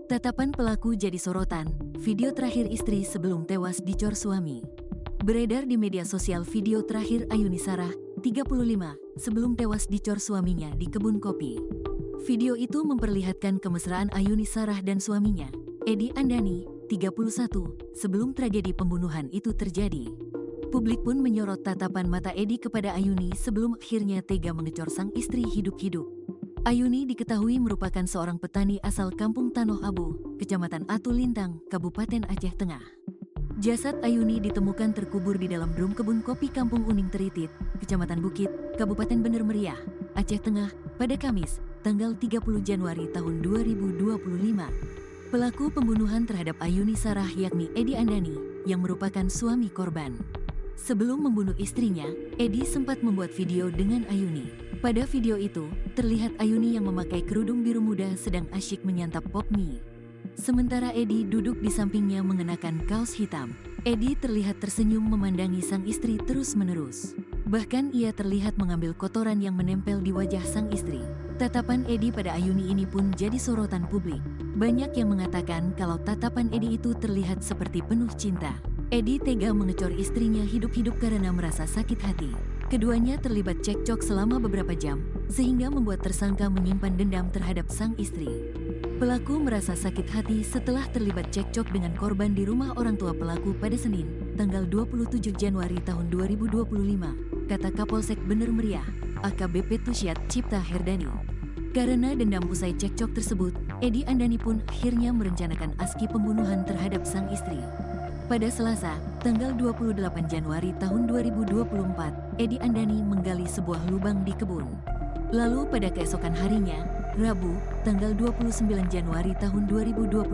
Tatapan pelaku jadi sorotan, video terakhir istri sebelum tewas dicor suami. Beredar di media sosial video terakhir Ayuni Sarah, 35, sebelum tewas dicor suaminya di kebun kopi. Video itu memperlihatkan kemesraan Ayuni Sarah dan suaminya, Edi Andani, 31, sebelum tragedi pembunuhan itu terjadi. Publik pun menyorot tatapan mata Edi kepada Ayuni sebelum akhirnya tega mengecor sang istri hidup-hidup. Ayuni diketahui merupakan seorang petani asal Kampung Tanoh Abu, Kecamatan Atu Lintang, Kabupaten Aceh Tengah. Jasad Ayuni ditemukan terkubur di dalam drum kebun kopi Kampung Uning Teritit, Kecamatan Bukit, Kabupaten Bener Meriah, Aceh Tengah, pada Kamis, tanggal 30 Januari tahun 2025. Pelaku pembunuhan terhadap Ayuni Sarah yakni Edi Andani, yang merupakan suami korban. Sebelum membunuh istrinya, Edi sempat membuat video dengan Ayuni. Pada video itu, terlihat Ayuni yang memakai kerudung biru muda sedang asyik menyantap pop mie. Sementara Edi duduk di sampingnya mengenakan kaos hitam. Edi terlihat tersenyum memandangi sang istri terus-menerus. Bahkan ia terlihat mengambil kotoran yang menempel di wajah sang istri. Tatapan Edi pada Ayuni ini pun jadi sorotan publik. Banyak yang mengatakan kalau tatapan Edi itu terlihat seperti penuh cinta. Edi tega mengecor istrinya hidup-hidup karena merasa sakit hati. Keduanya terlibat cekcok selama beberapa jam, sehingga membuat tersangka menyimpan dendam terhadap sang istri. Pelaku merasa sakit hati setelah terlibat cekcok dengan korban di rumah orang tua pelaku pada Senin, tanggal 27 Januari tahun 2025, kata Kapolsek Bener Meriah, AKBP Tusyat Cipta Herdani. Karena dendam usai cekcok tersebut, Edi Andani pun akhirnya merencanakan aksi pembunuhan terhadap sang istri. Pada Selasa, tanggal 28 Januari tahun 2024, Edi Andani menggali sebuah lubang di kebun. Lalu pada keesokan harinya, Rabu, tanggal 29 Januari tahun 2025,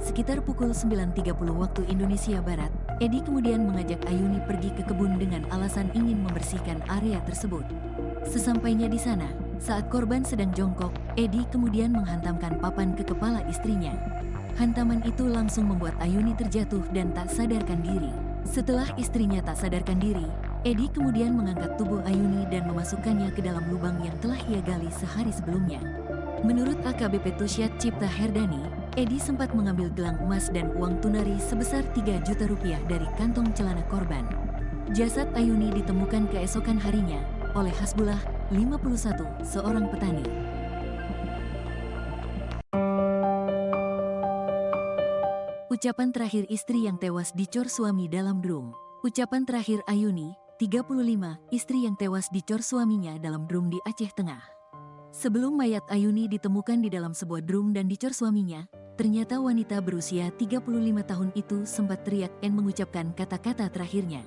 sekitar pukul 9.30 waktu Indonesia Barat, Edi kemudian mengajak Ayuni pergi ke kebun dengan alasan ingin membersihkan area tersebut. Sesampainya di sana, saat korban sedang jongkok, Edi kemudian menghantamkan papan ke kepala istrinya. Hantaman itu langsung membuat Ayuni terjatuh dan tak sadarkan diri. Setelah istrinya tak sadarkan diri, Edi kemudian mengangkat tubuh Ayuni dan memasukkannya ke dalam lubang yang telah ia gali sehari sebelumnya. Menurut AKBP Tusyat Cipta Herdani, Edi sempat mengambil gelang emas dan uang tunai sebesar 3 juta rupiah dari kantong celana korban. Jasad Ayuni ditemukan keesokan harinya oleh Hasbullah, 51, seorang petani. Ucapan terakhir istri yang tewas dicor suami dalam drum. Ucapan terakhir Ayuni, 35, istri yang tewas dicor suaminya dalam drum di Aceh Tengah. Sebelum mayat Ayuni ditemukan di dalam sebuah drum dan dicor suaminya, ternyata wanita berusia 35 tahun itu sempat teriak dan mengucapkan kata-kata terakhirnya.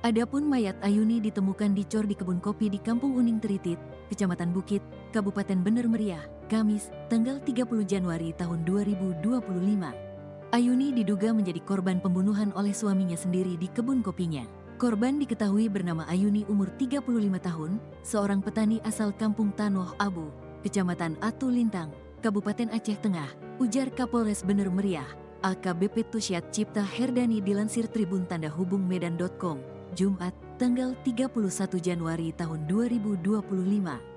Adapun mayat Ayuni ditemukan dicor di kebun kopi di Kampung Uning Teritit, Kecamatan Bukit, Kabupaten Bener Meriah, Kamis, tanggal 30 Januari tahun 2025. Ayuni diduga menjadi korban pembunuhan oleh suaminya sendiri di kebun kopinya. Korban diketahui bernama Ayuni umur 35 tahun, seorang petani asal Kampung Tanoh Abu, Kecamatan Atu Lintang, Kabupaten Aceh Tengah, ujar Kapolres Bener Meriah, AKBP Tusyat Cipta Herdani dilansir Tribun Tanda Hubung Medan.com, Jumat, tanggal 31 Januari tahun 2025.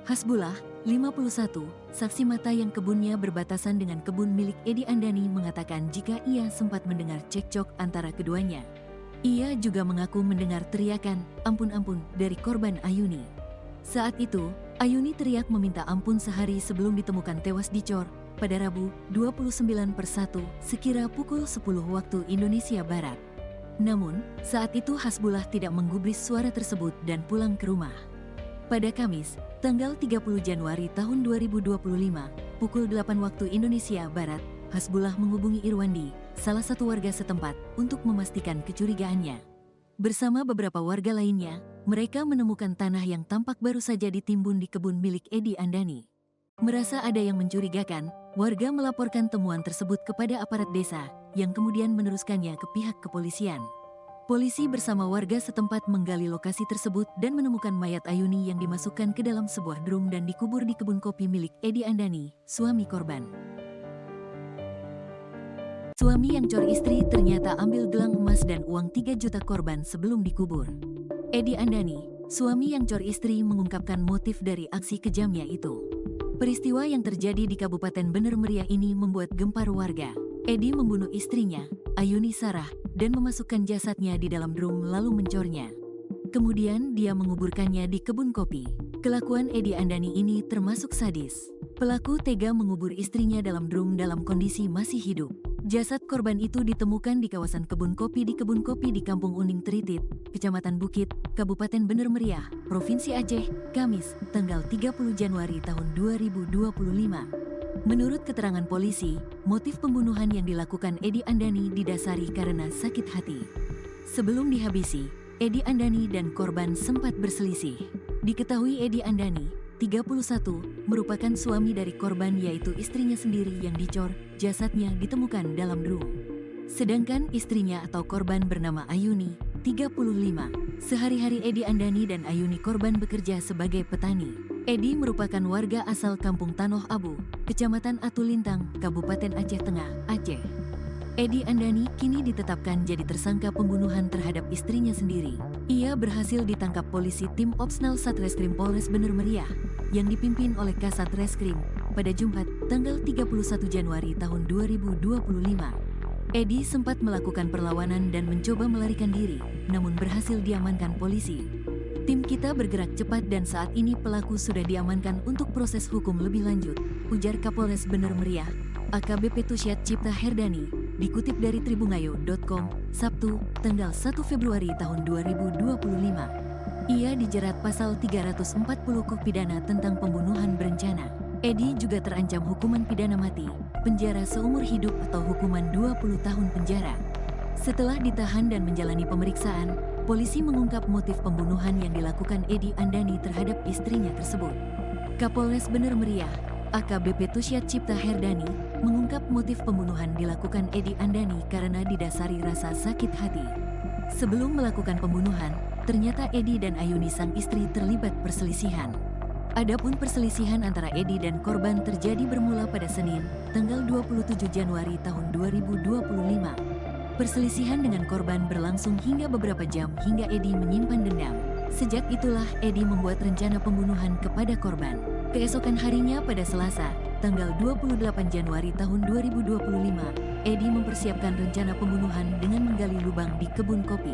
Hasbullah, 51, saksi mata yang kebunnya berbatasan dengan kebun milik Edi Andani mengatakan jika ia sempat mendengar cekcok antara keduanya. Ia juga mengaku mendengar teriakan, "Ampun-ampun," dari korban Ayuni. Saat itu, Ayuni teriak meminta ampun sehari sebelum ditemukan tewas dicor, pada Rabu, 29/1, sekira pukul 10 waktu Indonesia Barat. Namun, saat itu Hasbullah tidak menggubris suara tersebut dan pulang ke rumah. Pada Kamis, tanggal 30 Januari tahun 2025, pukul 8 waktu Indonesia Barat, Hasbullah menghubungi Irwandi, salah satu warga setempat, untuk memastikan kecurigaannya. Bersama beberapa warga lainnya, mereka menemukan tanah yang tampak baru saja ditimbun di kebun milik Edi Andani. Merasa ada yang mencurigakan, warga melaporkan temuan tersebut kepada aparat desa, yang kemudian meneruskannya ke pihak kepolisian. Polisi bersama warga setempat menggali lokasi tersebut dan menemukan mayat Ayuni yang dimasukkan ke dalam sebuah drum dan dikubur di kebun kopi milik Edi Andani, suami korban. Suami yang cor istri ternyata ambil gelang emas dan uang 3 juta korban sebelum dikubur. Edi Andani, suami yang cor istri, mengungkapkan motif dari aksi kejamnya itu. Peristiwa yang terjadi di Kabupaten Bener Meriah ini membuat gempar warga. Edi membunuh istrinya, Ayuni Sarah, dan memasukkan jasadnya di dalam drum lalu mencornya. Kemudian dia menguburkannya di kebun kopi. Kelakuan Edi Andani ini termasuk sadis. Pelaku tega mengubur istrinya dalam drum dalam kondisi masih hidup. Jasad korban itu ditemukan di kawasan kebun kopi di Kampung Uning Tritit, Kecamatan Bukit, Kabupaten Bener Meriah, Provinsi Aceh, Kamis, tanggal 30 Januari tahun 2025. Menurut keterangan polisi, motif pembunuhan yang dilakukan Edi Andani didasari karena sakit hati. Sebelum dihabisi, Edi Andani dan korban sempat berselisih. Diketahui Edi Andani, 31, merupakan suami dari korban yaitu istrinya sendiri yang dicor, jasadnya ditemukan dalam drum. Sedangkan istrinya atau korban bernama Ayuni, 35. Sehari-hari Edi Andani dan Ayuni korban bekerja sebagai petani. Edi merupakan warga asal Kampung Tanoh Abu, Kecamatan Atulintang, Kabupaten Aceh Tengah, Aceh. Edi Andani kini ditetapkan jadi tersangka pembunuhan terhadap istrinya sendiri. Ia berhasil ditangkap polisi tim Opsnal Satreskrim Polres Bener Meriah yang dipimpin oleh Kasat Reskrim pada Jumat, tanggal 31 Januari tahun 2025. Edi sempat melakukan perlawanan dan mencoba melarikan diri, namun berhasil diamankan polisi. Tim kita bergerak cepat dan saat ini pelaku sudah diamankan untuk proses hukum lebih lanjut, ujar Kapolres Bener Meriah, AKBP Tusyat Cipta Herdani, dikutip dari tribungayo.com, Sabtu, tanggal 1 Februari tahun 2025. Ia dijerat pasal 340 KUH pidana tentang pembunuhan berencana. Edi juga terancam hukuman pidana mati, penjara seumur hidup atau hukuman 20 tahun penjara. Setelah ditahan dan menjalani pemeriksaan, polisi mengungkap motif pembunuhan yang dilakukan Edi Andani terhadap istrinya tersebut. Kapolres Bener Meriah, AKBP Tusyat Cipta Herdani, mengungkap motif pembunuhan dilakukan Edi Andani karena didasari rasa sakit hati. Sebelum melakukan pembunuhan, ternyata Edi dan Ayuni sang istri terlibat perselisihan. Adapun perselisihan antara Edi dan korban terjadi bermula pada Senin, tanggal 27 Januari tahun 2025. Perselisihan dengan korban berlangsung hingga beberapa jam hingga Edi menyimpan dendam. Sejak itulah Edi membuat rencana pembunuhan kepada korban. Keesokan harinya pada Selasa, tanggal 28 Januari tahun 2025, Edi mempersiapkan rencana pembunuhan dengan menggali lubang di kebun kopi.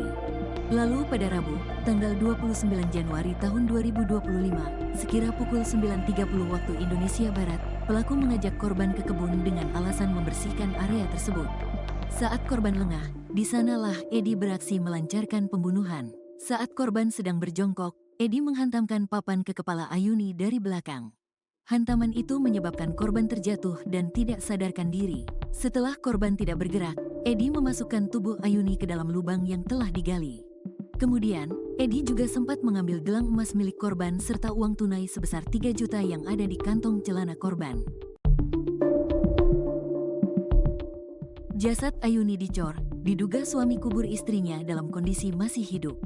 Lalu pada Rabu, tanggal 29 Januari tahun 2025, sekira pukul 9.30 waktu Indonesia Barat, pelaku mengajak korban ke kebun dengan alasan membersihkan area tersebut. Saat korban lengah, di sanalah Edi beraksi melancarkan pembunuhan. Saat korban sedang berjongkok, Edi menghantamkan papan ke kepala Ayuni dari belakang. Hantaman itu menyebabkan korban terjatuh dan tidak sadarkan diri. Setelah korban tidak bergerak, Edi memasukkan tubuh Ayuni ke dalam lubang yang telah digali. Kemudian, Edi juga sempat mengambil gelang emas milik korban serta uang tunai sebesar 3 juta yang ada di kantong celana korban. Jasad Ayuni dicor, diduga suami kubur istrinya dalam kondisi masih hidup.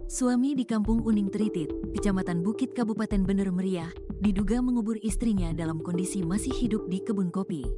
Suami di Kampung Uning Tritit, Kecamatan Bukit Kabupaten Bener Meriah, diduga mengubur istrinya dalam kondisi masih hidup di kebun kopi.